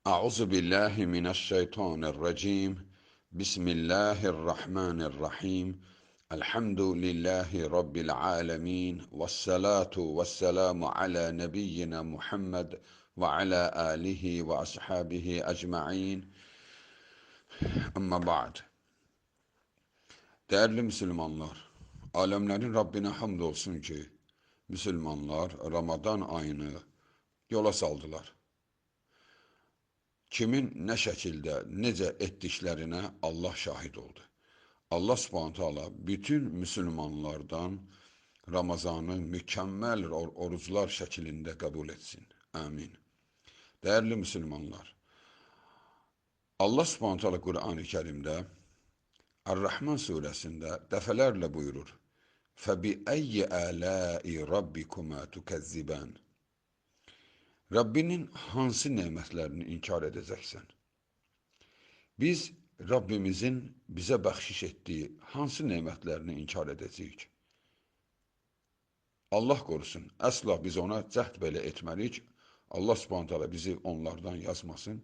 Euzu billahi mineşşeytanirracim. Bismillahirrahmanirrahim. Elhamdülillahi rabbil alamin. Ves salatu vesselamu ala nebiyyina Muhammed ve ala alihi ve ashabihi ecmaîn. Amma ba'd. Değerli Müslümanlar, alemlerin Rabbine hamdolsun ki Müslümanlar Ramazan ayını yola saldılar. Kimin nə şəkildə, necə etdiklərinə Allah şahid oldu. Allah Subhanahu taala bütün müsəlmanlardan Ramazanı mükəmməl oruclar şəklində qəbul etsin. Amin. Dəyərli müsəlmanlar, Allah Subhanahu taala Qur'an-ı Kərimdə Ər-Rəhman surəsində dəfələrlə buyurur: "Fəbi-əyyi əlai rabbikuma tukəzzibən." Rabbinin hansı nemətlərini inkar edəcəksən? Biz Rabbimizin bizə bəxşiş etdiyi hansı nemətlərini inkar edəcəyik? Allah qorusun, əsla biz ona cəhd belə etməliyik. Allah Subhanahu taala bizi onlardan yazmasın.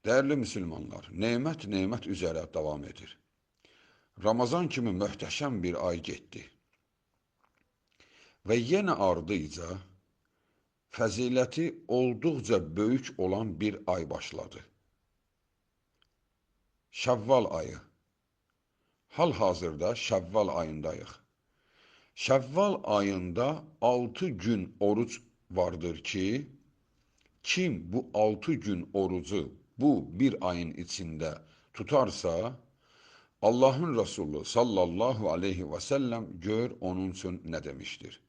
Dəyərli müsəlmanlar, nemət üzərə davam edir. Ramazan kimi möhtəşəm bir ay getdi. Və yenə ardınca fəziləti olduqca böyük olan bir ay başladı. Şəvval ayı. Hal-hazırda Şəvval ayındayıq. Şəvval ayında 6 gün oruc vardır ki, kim bu 6 gün orucu bu bir ayın içində tutarsa, Allahın Resulü sallallahu aleyhi ve sellem gör onun üçün nə demişdir.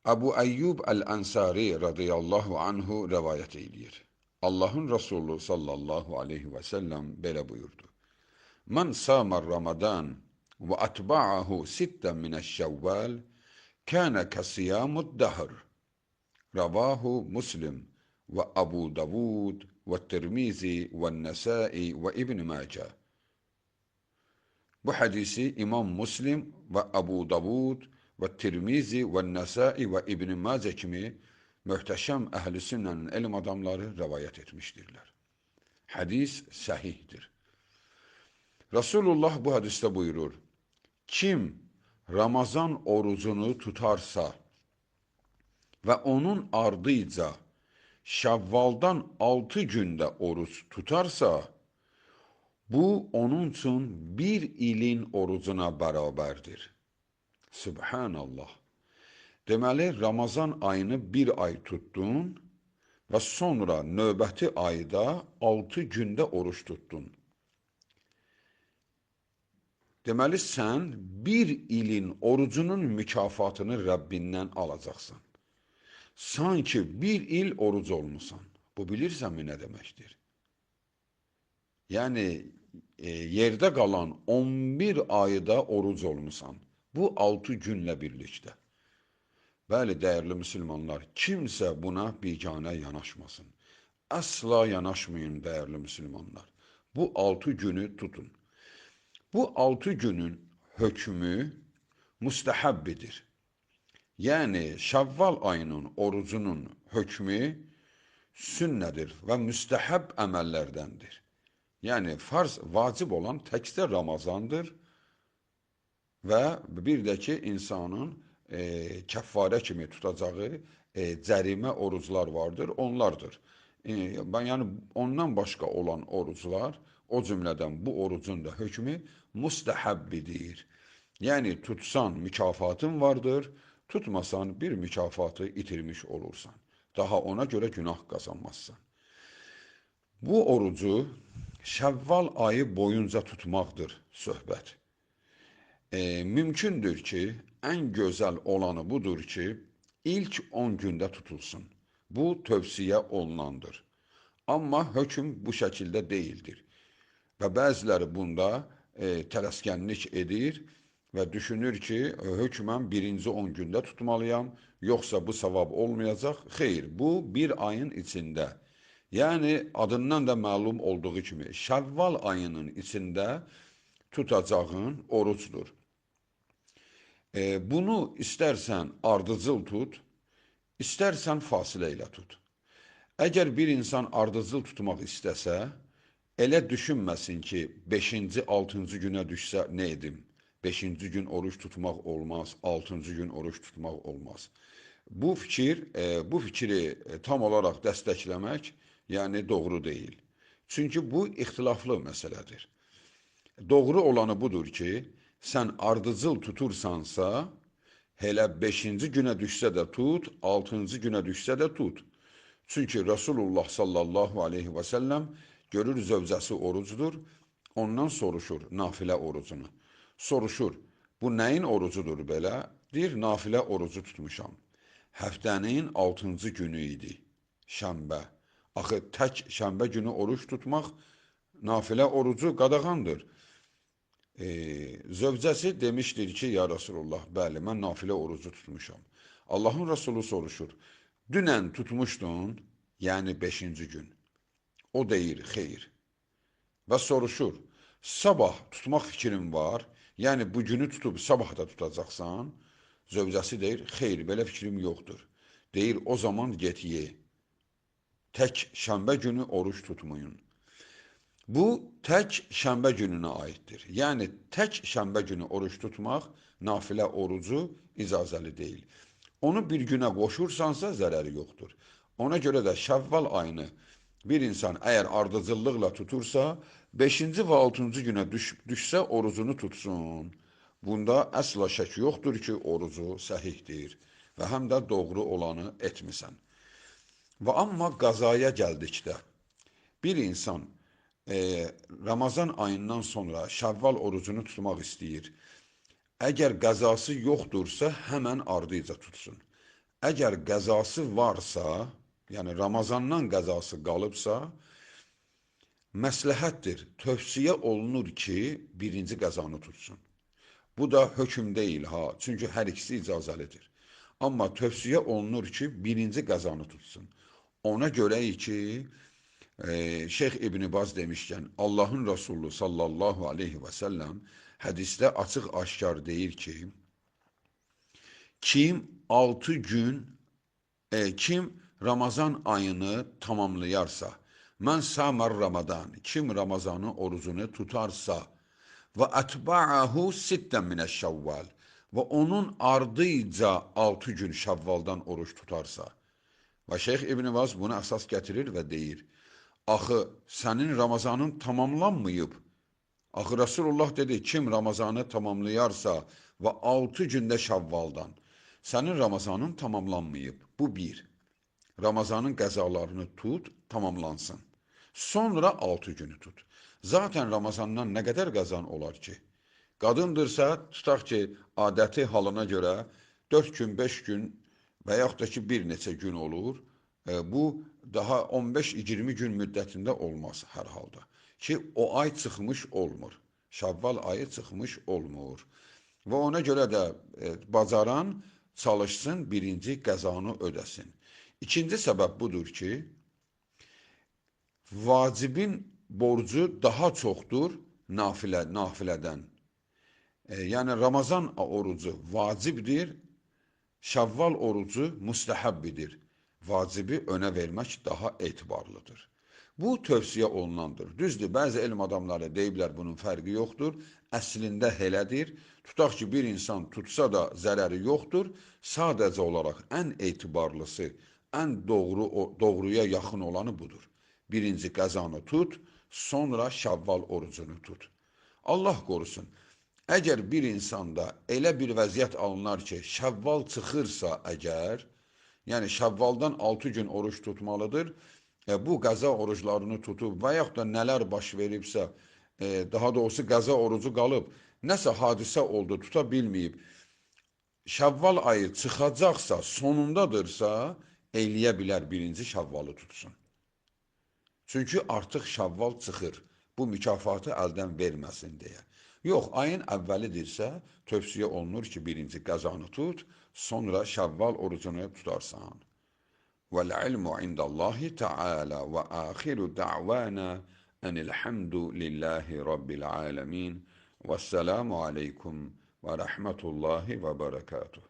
Abu Ayyub el-Ansari radıyallahu anhu rəvayət edir. Allahın Resulü sallallahu aleyhi ve sellem belə buyurdu. "Men samar Ramadan ve atba'ahu sitten mineşşevval kana kasiyamud dahr." Ravahu Muslim ve Abu Davud ve Tirmizi ve Nesai ve İbn Mace. Bu hadisi İmam Muslim ve Abu Davud ve Tirmizi ve Nesai ve İbn Mace kimi möhtəşəm əhl-i sünnənin elm adamları rəvayət etmişdirlər. Hadis səhihdir. Resulullah bu hadiste buyurur: kim Ramazan orucunu tutarsa ve onun ardıyca Şəvvaldan 6 günde oruç tutarsa, bu onun için bir ilin orucuna bərabərdir. Subhanallah. Deməli, Ramazan ayını bir ay tuttun ve sonra növbəti ayda 6 günde oruç tuttun. Deməli, sən bir ilin orucunun mükafatını Rəbbindən alacaqsan. Sanki bir il oruc olmusan. Bu bilirsənmi nə deməkdir? Yəni, yerdə qalan 11 ayda oruc olmusan. Bu 6 günlə birlikdə. Bəli, dəyərli müsəlmanlar, kimsə buna biganə yanaşmasın. Əsla yanaşmayın, dəyərli müsəlmanlar. Bu 6 günü tutun. Bu 6 günün hökmü müstəhəbbidir. Yəni, Şəvval ayının orucunun hökmü sünnədir və müstəhəb əməllərdəndir. Yəni, farz, vacib olan təkcə Ramazandır və bir də ki, insanın kəffarə kimi tutacağı cərimə oruclar vardır, onlardır. Yəni, ondan başqa olan oruclar, o cümlədən bu orucun da hökmü müstəhəbbidir. Yəni, tutsan mükafatın vardır, tutmasan bir mükafatı itirmiş olursan. Daha ona göre günah kazanmazsan. Bu orucu Şəvval ayı boyunca tutmaqdır söhbət. Mümkündür ki, en güzel olanı budur ki, ilk 10 günde tutulsun. Bu tövsiyə olunandır. Amma hökm bu şəkildə deyildir. Və bəziləri bunda tələskənlik edir və düşünür ki, hökmən birinci 10 gündə tutmalıyam, yoxsa bu savab olmayacaq. Xeyr, bu bir ayın içində. Yəni, adından da məlum olduğu kimi, Şəvval ayının içində tutacağın orucdur. Bunu istərsən ardıcıl tut, İstərsən fasilə ilə tut. Əgər bir insan ardıcıl tutmaq istəsə, elə düşünməsin ki, 5-ci, 6-cı günə düşsə nə edim? 5-ci gün oruç tutmaq olmaz, 6-cı gün oruç tutmaq olmaz. Bu fikri tam olaraq dəstəkləmək, yəni doğru deyil. Çünki bu ixtilaflı məsələdir. Doğru olanı budur ki, sən ardıcıl tutursansa, hələ 5-ci günə düşsə də tut, 6-cı günə düşsə də tut. Çünki Resulullah sallallahu aleyhi və səlləm görür zövcəsi orucdur, ondan soruşur nafilə orucunu. Soruşur, bu nəyin orucudur belə? Deyir, nafilə orucu tutmuşam. Həftənin 6-cı günü idi, şənbə. Axı tək şənbə günü oruç tutmaq nafilə orucu qadağandır. Zövcəsi demişdir ki, ya Resulullah, bəli, mən nafilə orucu tutmuşam. Allahın Resulü soruşur, dünən tutmuşdun, yəni 5-ci gün. O deyir, xeyr. Və soruşur, sabah tutmaq fikrin var, yəni bu günü tutub sabah da tutacaqsan. Zövcəsi deyir, xeyr, belə fikrim yoxdur. Deyir, o zaman get ye. Tək şənbə günü oruç tutmayın. Bu tək şənbə gününə aiddir. Yəni tək şənbə günü oruç tutmaq nafilə orucu icazəli deyil. Onu bir günə qoşursansa zərəri yoxdur. Ona görə də Şəvval ayını bir insan əgər ardıcıllıqla tutursa, 5-ci və 6-cı günə düşsə orucunu tutsun. Bunda əsla şək yoxdur ki, orucu səhihdir və həm də doğru olanı etmisən. Və amma qazaya gəldikdə, bir insan Ramazan ayından sonra Şəvval orucunu tutmaq istəyir. Əgər qəzası yoxdursa, həmən ardıca tutsun. Əgər qəzası varsa, yəni Ramazandan qəzası qalıbsa, məsləhətdir, tövsiyə olunur ki, birinci qəzanı tutsun. Bu da hökm deyil, çünki hər ikisi icazəlidir. Amma tövsiyə olunur ki, birinci qəzanı tutsun. Ona görə ki, Şeyx İbn Baz demişkən, Allahın Resulü sallallahu aleyhi və səlləm hədisdə açıq aşkar deyir ki, kim Ramazan ayını tamamlayarsa, mən samar Ramadan, kim Ramazanın orucunu tutarsa və ətba'ahu sitten minəş-şəvval və onun ardıca 6 gün Şəvvaldan oruç tutarsa, və Şeyx İbn Baz buna əsas gətirir və deyir, axı sənin Ramazanın tamamlanmayıb. Axı Resulullah dedi, kim Ramazanı tamamlayarsa və 6 gündə Şəvvaldan, sənin Ramazanın tamamlanmayıb. Bu bir. Ramazanın qəzalarını tut, tamamlansın. Sonra 6 günü tut. Zaten Ramazandan nə qədər qəzan olar ki? Qadındırsa, tutaq ki, adəti halına görə 4 gün, 5 gün və yaxud da ki, bir neçə gün olur. Bu daha 15-20 gün müddətində olmaz hər halda. Ki o ay çıxmış olmur. Şəvval ayı çıxmış olmur. Və ona görə də bacaran çalışsın, birinci qəzanı ödəsin. İkinci səbəb budur ki, vacibin borcu daha çoxdur nafilədən. Yəni Ramazan orucu vacibdir, Şəvval orucu müstəhəbbidir. Vacibi önə vermək daha etibarlıdır. Bu tövsiyə olunandır. Düzdür, bəzi elm adamları deyiblər bunun fərqi yoxdur. Əslində elədir. Tutaq ki, bir insan tutsa da zərəri yoxdur. Sadəcə olaraq ən etibarlısı, ən doğruya yaxın olanı budur. Birinci qəzanı tut, sonra Şəvval orucunu tut. Allah qorusun. Əgər bir insanda elə bir vəziyyət alınar ki, Şəvval çıxırsa əgər, yəni Şəvvaldan 6 gün oruç tutmalıdır, bu qəza oruclarını tutub və yaxud da nələr baş veribsə, daha doğrusu qəza orucu qalıb, nəsə hadisə oldu, tuta bilməyib, Şəvval ayı çıxacaqsa, sonundadırsa, eləyə bilər birinci Şəvvalı tutsun. Çünki artıq Şəvval çıxır, bu mükafatı əldən verməsin deyə. Yox, ayın əvvəlidirsə, tövsiyə olunur ki, birinci qəzanı tut, sonra Şəvval orucunu tutarsan. Vəl-ilmu indallahi ta'ala və axiru da'vana enilhamdu lillahi rabbil alemin və səlamu aleykum və rəhmətullahi və bərəkatuhu.